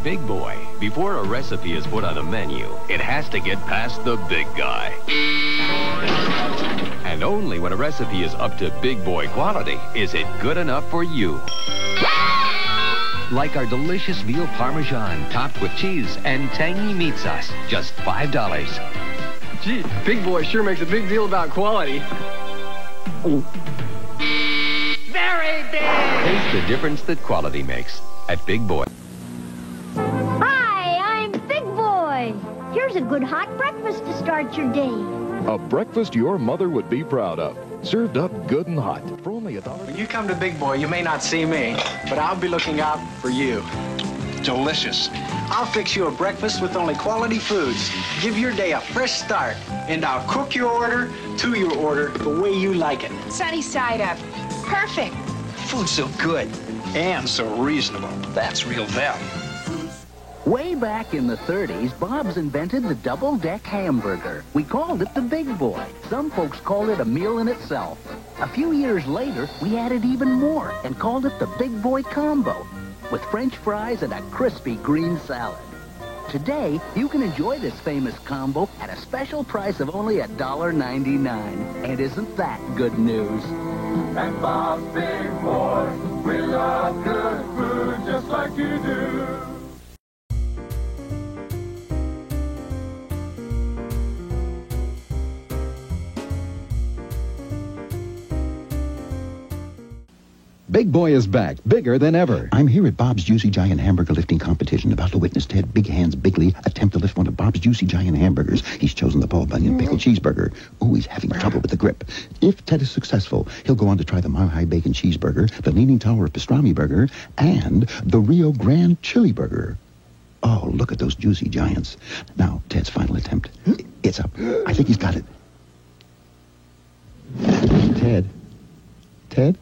Big Boy, before a recipe is put on a menu, it has to get past the big guy. And only when a recipe is up to Big Boy quality is it good enough for you. Like our delicious veal parmesan topped with cheese and tangy meat sauce, just $5. Gee, Big Boy sure makes a big deal about quality. Very big! Taste the difference that quality makes at Big Boy. Hi, I'm Big Boy. Here's a good hot breakfast to start your day. A breakfast your mother would be proud of. Served up good and hot for only $1. When you come to Big Boy, you may not see me, but I'll be looking out for you. Delicious. I'll fix you a breakfast with only quality foods. Give your day a fresh start, and I'll cook your order to your order the way you like it. Sunny side up. Perfect. Food's so good and so reasonable. That's real value. Way back in the 30s, Bob's invented the double-deck hamburger. We called it the Big Boy. Some folks called it a meal in itself. A few years later, we added even more and called it the Big Boy Combo, with French fries and a crispy green salad. Today, you can enjoy this famous combo at a special price of only $1.99. And isn't that good news? At Bob's Big Boy, we love good food just like you do. Big Boy is back, bigger than ever. I'm here at Bob's Juicy Giant Hamburger Lifting Competition, about to witness Ted Big Hands Bigley attempt to lift one of Bob's Juicy Giant Hamburgers. He's chosen the Paul Bunyan Pickle Cheeseburger. Oh, he's having trouble with the grip. If Ted is successful, he'll go on to try the Mile High Bacon Cheeseburger, the Leaning Tower of Pastrami Burger, and the Rio Grande Chili Burger. Oh, look at those juicy giants. Now, Ted's final attempt. It's up. I think he's got it. Ted? Ted?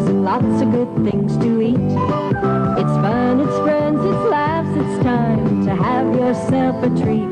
Lots of good things to eat. It's fun, it's friends, it's laughs, it's time to have yourself a treat.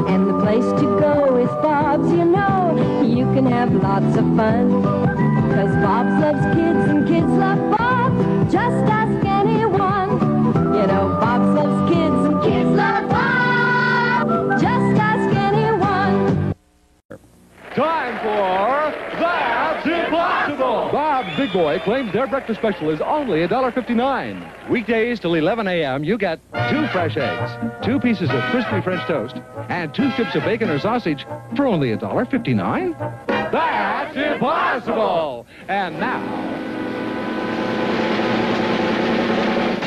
And the place to go is Bob's, you know. You can have lots of fun. 'Cause Bob's loves kids and kids love Bob. Just ask anyone. You know, Bob's loves kids and kids love Bob. Just ask anyone. Time for That's Impossible! Bob's Big Boy claims their breakfast special is only $1.59. Weekdays till 11 a.m., you get 2 fresh eggs, 2 pieces of crispy French toast, and 2 strips of bacon or sausage for only $1.59. That's impossible! And now,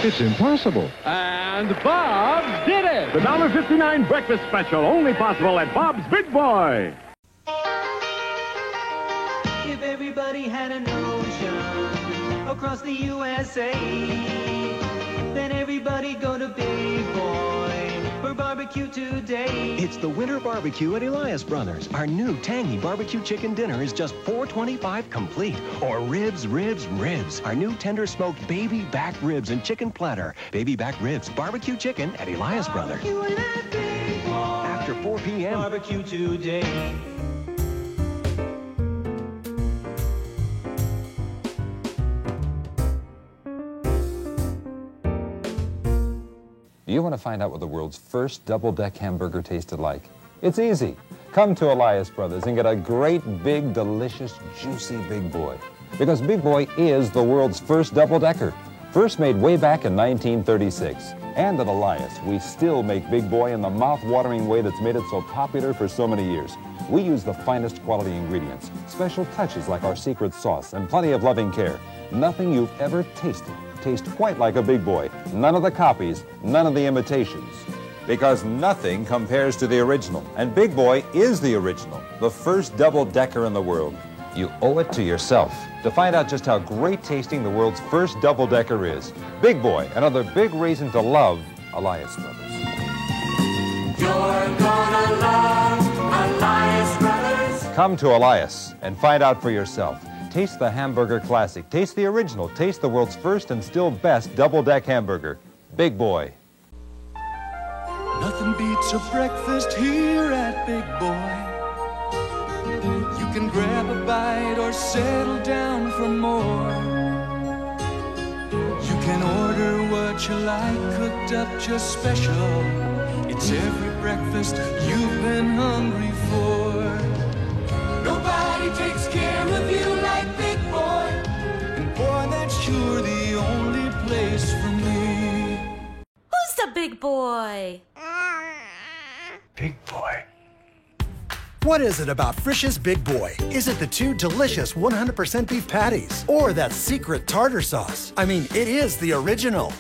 it's impossible. And Bob's did it! The $1.59 breakfast special, only possible at Bob's Big Boy. If everybody had an ocean across the USA, then everybody go to Big Boy for barbecue today. It's the winter barbecue at Elias Brothers. Our new tangy barbecue chicken dinner is just $4.25 complete. Or ribs, ribs, ribs. Our new tender smoked baby back ribs and chicken platter. Baby back ribs, barbecue chicken at Elias Brothers. After 4 p.m. Barbecue today. Do you want to find out what the world's first double-deck hamburger tasted like? It's easy. Come to Elias Brothers and get a great, big, delicious, juicy Big Boy. Because Big Boy is the world's first double-decker. First made way back in 1936. And at Elias, we still make Big Boy in the mouth-watering way that's made it so popular for so many years. We use the finest quality ingredients, special touches like our secret sauce, and plenty of loving care. Nothing you've ever tasted tastes quite like a Big Boy. None of the copies, none of the imitations. Because nothing compares to the original. And Big Boy is the original, the first double-decker in the world. You owe it to yourself to find out just how great tasting the world's first double-decker is. Big Boy, another big reason to love Elias Brothers. You're gonna love Elias Brothers. Come to Elias and find out for yourself. Taste the hamburger classic. Taste the original. Taste the world's first and still best double-deck hamburger. Big Boy. Nothing beats a breakfast here at Big Boy. You can grab a bite or settle down for more. You can order what you like, cooked up just special. It's every breakfast you've been hungry for. Nobody takes care of you like Big Boy. And boy, that's sure the only place for me. Who's the big boy? Big Boy. What is it about Frisch's Big Boy? Is it the 2 delicious 100% beef patties? Or that secret tartar sauce? I mean, it is the original.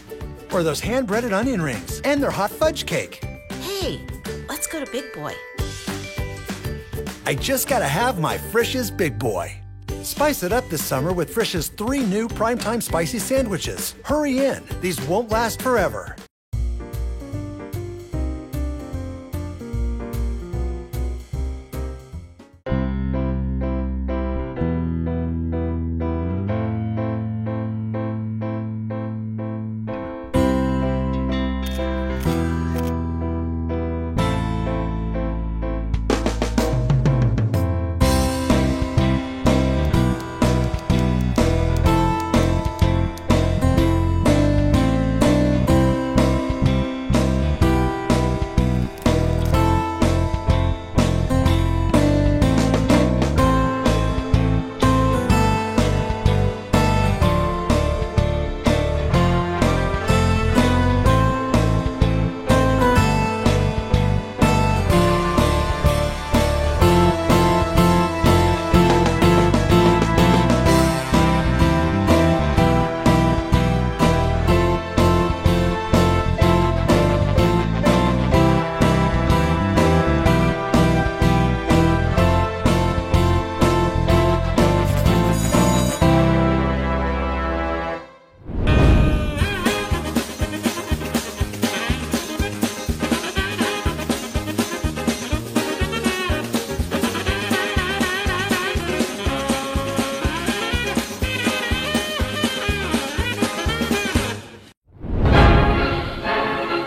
Or those hand-breaded onion rings and their hot fudge cake. Hey, let's go to Big Boy. I just gotta have my Frisch's Big Boy. Spice it up this summer with Frisch's 3 new primetime spicy sandwiches. Hurry in, these won't last forever.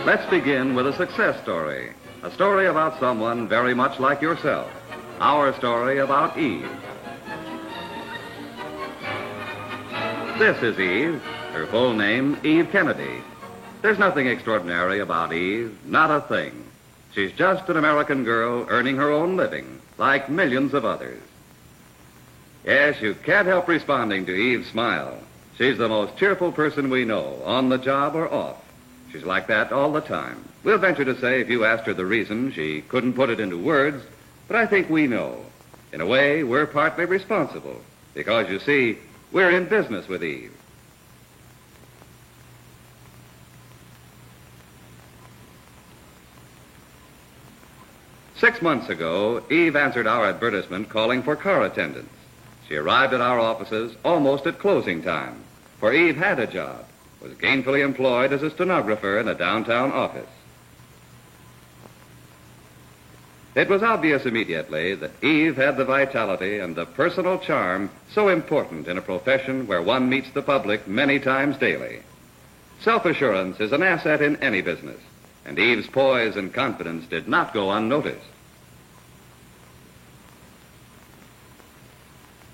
Let's begin with a success story. A story about someone very much like yourself. Our story about Eve. This is Eve. Her full name, Eve Kennedy. There's nothing extraordinary about Eve, not a thing. She's just an American girl earning her own living, like millions of others. Yes, you can't help responding to Eve's smile. She's the most cheerful person we know, on the job or off. She's like that all the time. We'll venture to say if you asked her the reason, she couldn't put it into words, but I think we know. In a way, we're partly responsible, because you see, we're in business with Eve. Six months ago, Eve answered our advertisement calling for car attendants. She arrived at our offices almost at closing time, for Eve had a job, was gainfully employed as a stenographer in a downtown office. It was obvious immediately that Eve had the vitality and the personal charm so important in a profession where one meets the public many times daily. Self-assurance is an asset in any business, and Eve's poise and confidence did not go unnoticed.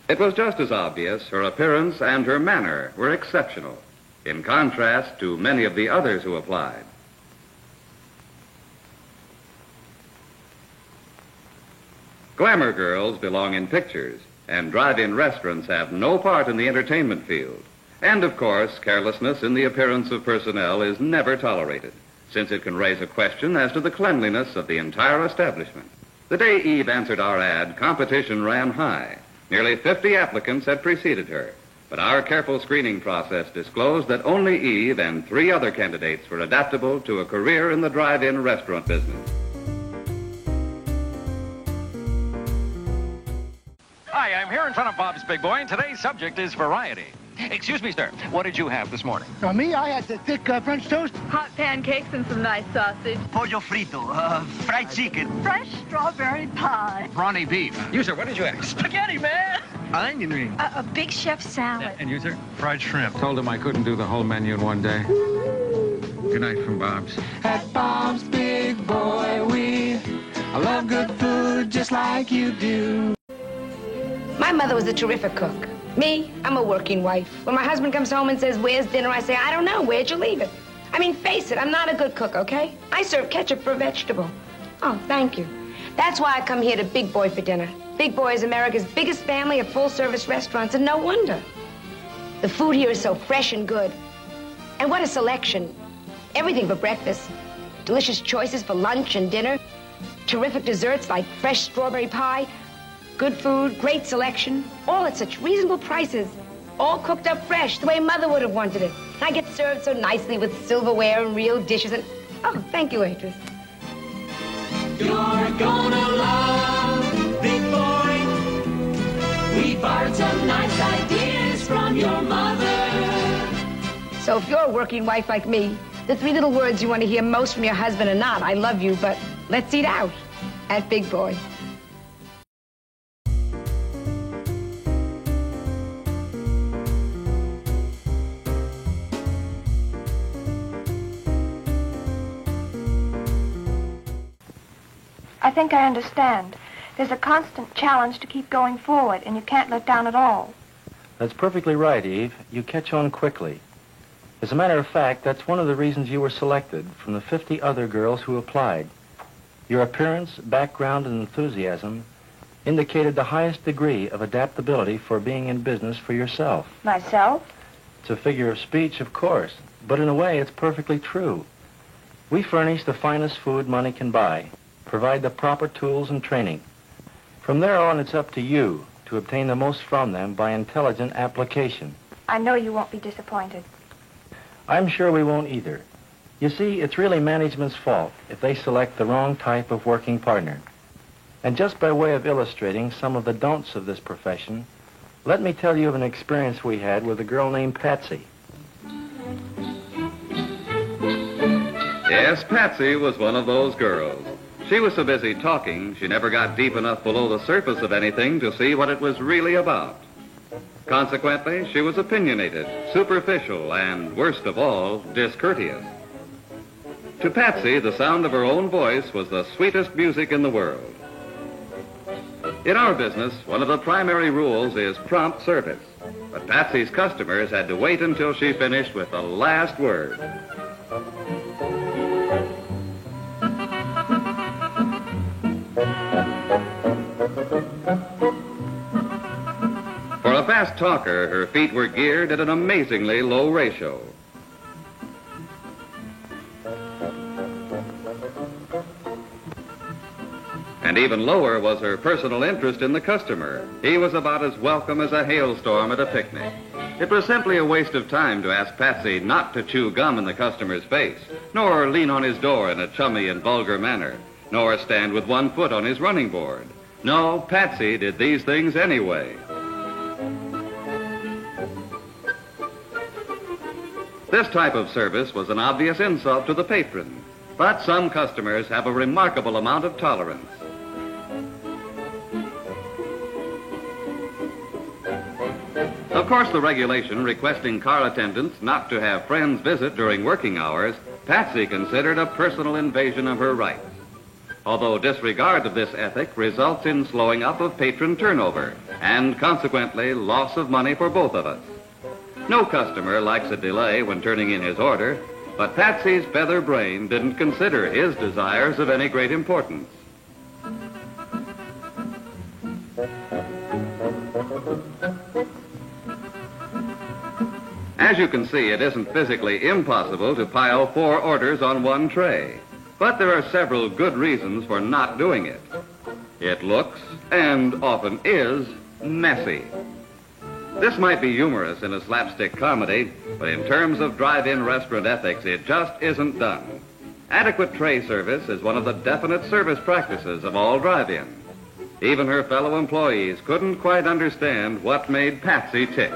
It was just as obvious her appearance and her manner were exceptional, in contrast to many of the others who applied. Glamour girls belong in pictures, and drive-in restaurants have no part in the entertainment field. And, of course, carelessness in the appearance of personnel is never tolerated, since it can raise a question as to the cleanliness of the entire establishment. The day Eve answered our ad, competition ran high. Nearly 50 applicants had preceded her, but our careful screening process disclosed that only Eve and 3 other candidates were adaptable to a career in the drive-in restaurant business. Hi, I'm here in son of Bob's Big Boy, and today's subject is variety. Excuse me, sir. What did you have this morning? Me, I had the thick French toast. Hot pancakes and some nice sausage. Pollo frito, fried chicken. Fresh strawberry pie. Brawny beef. You, sir, what did you have? Spaghetti, man. Onion rings. A big chef salad. And you, sir? Fried shrimp. Told him I couldn't do the whole menu in one day. Good night from Bob's. At Bob's Big Boy, we love good food just like you do. My mother was a terrific cook. Me, I'm a working wife. When my husband comes home and says, "Where's dinner?" I say, "I don't know. Where'd you leave it?" I mean, face it, I'm not a good cook, okay? I serve ketchup for a vegetable. Oh, thank you. That's why I come here to Big Boy for dinner. Big Boy is America's biggest family of full-service restaurants, and no wonder. The food here is so fresh and good. And what a selection. Everything for breakfast. Delicious choices for lunch and dinner. Terrific desserts like fresh strawberry pie. Good food, great selection, all at such reasonable prices. All cooked up fresh, the way Mother would have wanted it. And I get served so nicely with silverware and real dishes and... Oh, thank you, waitress. You're gonna love Big Boy. We borrowed some nice ideas from your mother. So if you're a working wife like me, the three little words you want to hear most from your husband are not, "I love you," but "let's eat out" at Big Boy. I think I understand. There's a constant challenge to keep going forward, and you can't let down at all. That's perfectly right, Eve. You catch on quickly. As a matter of fact, that's one of the reasons you were selected from the 50 other girls who applied. Your appearance, background, and enthusiasm indicated the highest degree of adaptability for being in business for yourself. Myself? It's a figure of speech, of course, but in a way it's perfectly true. We furnish the finest food money can buy, provide the proper tools and training. From there on, it's up to you to obtain the most from them by intelligent application. I know you won't be disappointed. I'm sure we won't either. You see, it's really management's fault if they select the wrong type of working partner. And just by way of illustrating some of the don'ts of this profession, let me tell you of an experience we had with a girl named Patsy. Yes, Patsy was one of those girls. She was so busy talking, she never got deep enough below the surface of anything to see what it was really about. Consequently, she was opinionated, superficial, and, worst of all, discourteous. To Patsy, the sound of her own voice was the sweetest music in the world. In our business, one of the primary rules is prompt service. But Patsy's customers had to wait until she finished with the last word. For a fast talker, her feet were geared at an amazingly low ratio. And even lower was her personal interest in the customer. He was about as welcome as a hailstorm at a picnic. It was simply a waste of time to ask Patsy not to chew gum in the customer's face, nor lean on his door in a chummy and vulgar manner, nor stand with one foot on his running board. No, Patsy did these things anyway. This type of service was an obvious insult to the patron, but some customers have a remarkable amount of tolerance. Of course, the regulation requesting car attendants not to have friends visit during working hours, Patsy considered a personal invasion of her rights. Although disregard of this ethic results in slowing up of patron turnover and consequently loss of money for both of us. No customer likes a delay when turning in his order, but Patsy's feather brain didn't consider his desires of any great importance. As you can see, it isn't physically impossible to pile 4 orders on one tray, but there are several good reasons for not doing it. It looks, and often is, messy. This might be humorous in a slapstick comedy, but in terms of drive-in restaurant ethics, it just isn't done. Adequate tray service is one of the definite service practices of all drive-ins. Even her fellow employees couldn't quite understand what made Patsy tick.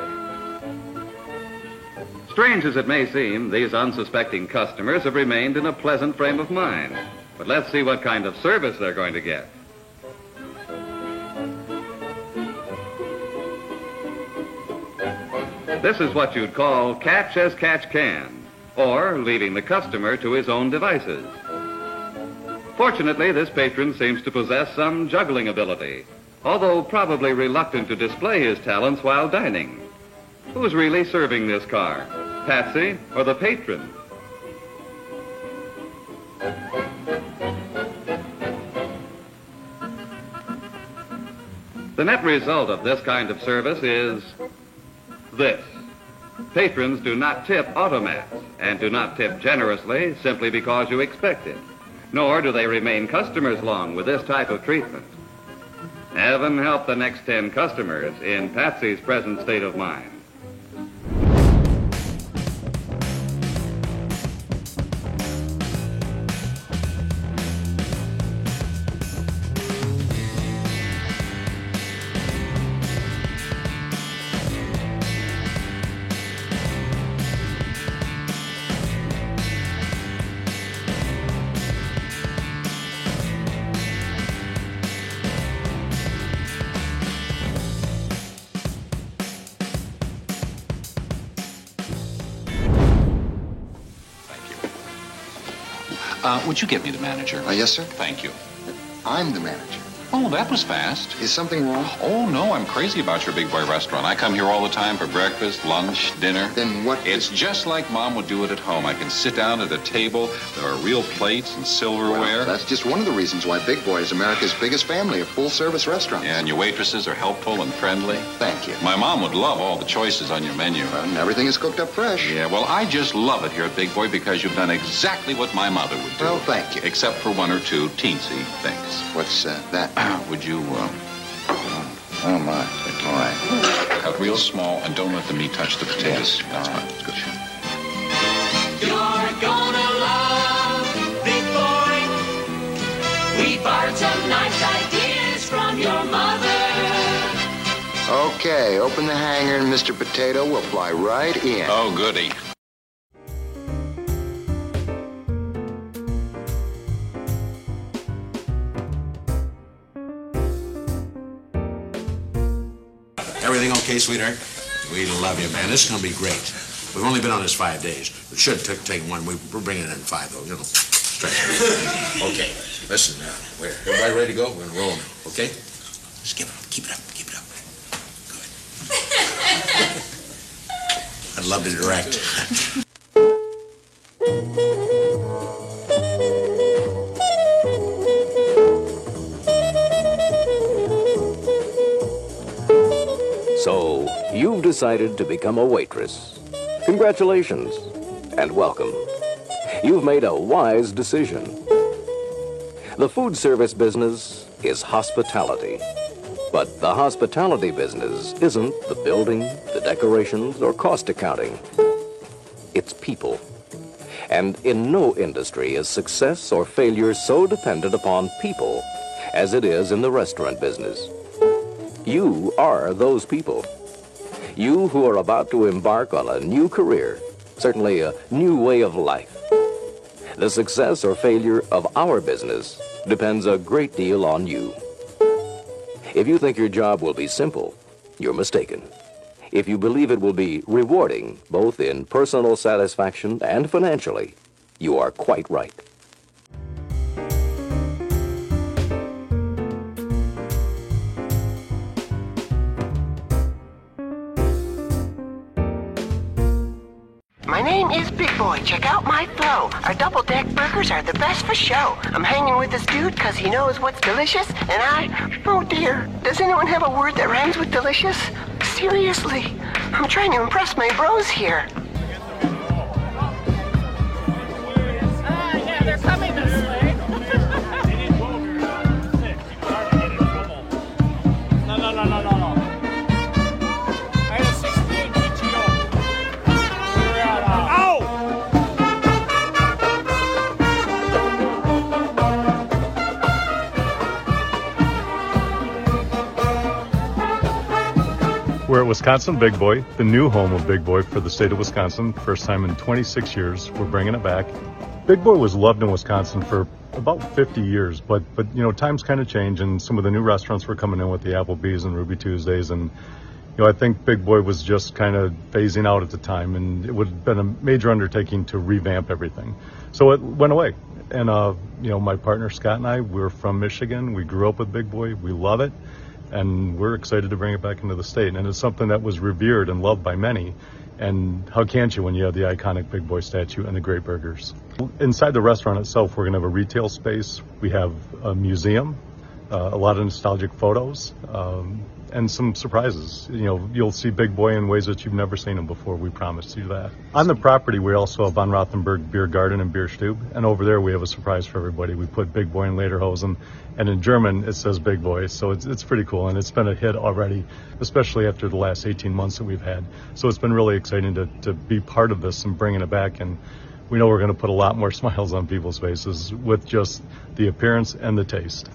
Strange as it may seem, these unsuspecting customers have remained in a pleasant frame of mind. But let's see what kind of service they're going to get. This is what you'd call catch as catch can, or leaving the customer to his own devices. Fortunately, this patron seems to possess some juggling ability, although probably reluctant to display his talents while dining. Who's really serving this car, Patsy or the patron? The net result of this kind of service is this. Patrons do not tip automats and do not tip generously simply because you expect it, nor do they remain customers long with this type of treatment. Heaven help the next 10 customers in Patsy's present state of mind. Would you get me the manager? Yes, sir. Thank you. I'm the manager. Oh, that was fast. Is something wrong? Oh, no, I'm crazy about your Big Boy restaurant. I come here all the time for breakfast, lunch, dinner. Then what? It's just like Mom would do it at home. I can sit down at a table. There are real plates and silverware. Well, that's just one of the reasons why Big Boy is America's biggest family of full-service restaurants. Yeah, and your waitresses are helpful and friendly. Thank you. My mom would love all the choices on your menu. Well, and everything is cooked up fresh. Yeah, well, I just love it here at Big Boy because you've done exactly what my mother would do. Well, thank you. Except for one or two teensy things. What's that? Would you, Oh, my. All right. Cut real small and don't let the meat touch the potatoes. Yes. That's fine. It's good. You're gonna love Big Boy. We borrowed some nice ideas from your mother. Okay, open the hanger and Mr. Potato will fly right in. Oh, goody. Everything okay, sweetheart? We love you, man. This is going to be great. We've only been on this 5 days. It should take one. We're bringing it in 5, though. You know, straight. Okay, listen, everybody ready to go? We're going to roll now, okay? Just keep it up. Good. I'd love to direct. So, you've decided to become a waitress. Congratulations, and welcome. You've made a wise decision. The food service business is hospitality. But the hospitality business isn't the building, the decorations, or cost accounting. It's people. And in no industry is success or failure so dependent upon people as it is in the restaurant business. You are those people. You who are about to embark on a new career, certainly a new way of life. The success or failure of our business depends a great deal on you. If you think your job will be simple, you're mistaken. If you believe it will be rewarding, both in personal satisfaction and financially, you are quite right. My name is Big Boy. Check out my flow. Our double-deck burgers are the best for show. I'm hanging with this dude because he knows what's delicious, and oh dear, does anyone have a word that rhymes with delicious? Seriously, I'm trying to impress my bros here. Yeah, they're coming this way. No. I had a 68 GTO. We're at Wisconsin Big Boy, the new home of Big Boy for the state of Wisconsin. First time in 26 years, we're bringing it back. Big Boy was loved in Wisconsin for about 50 years, but you know, times kind of change, and some of the new restaurants were coming in with the Applebee's and Ruby Tuesdays, and you know, I think Big Boy was just kind of phasing out at the time, and it would have been a major undertaking to revamp everything. So it went away. And you know, my partner Scott and I, we're from Michigan. We grew up with Big Boy. We love it. And we're excited to bring it back into the state. And it's something that was revered and loved by many. And how can't you when you have the iconic Big Boy statue and the great burgers? Inside the restaurant itself, we're going to have a retail space. We have a museum, a lot of nostalgic photos, and some surprises. You know, you'll see Big Boy in ways that you've never seen him before. We promise you that. On the property, we also have Von Rothenberg Beer Garden and Beer Stube. And over there, we have a surprise for everybody. We put Big Boy in Lederhosen. And in German, it says Big Boy. So it's pretty cool. And it's been a hit already, especially after the last 18 months that we've had. So it's been really exciting to be part of this and bringing it back. And we know we're going to put a lot more smiles on people's faces with just the appearance and the taste.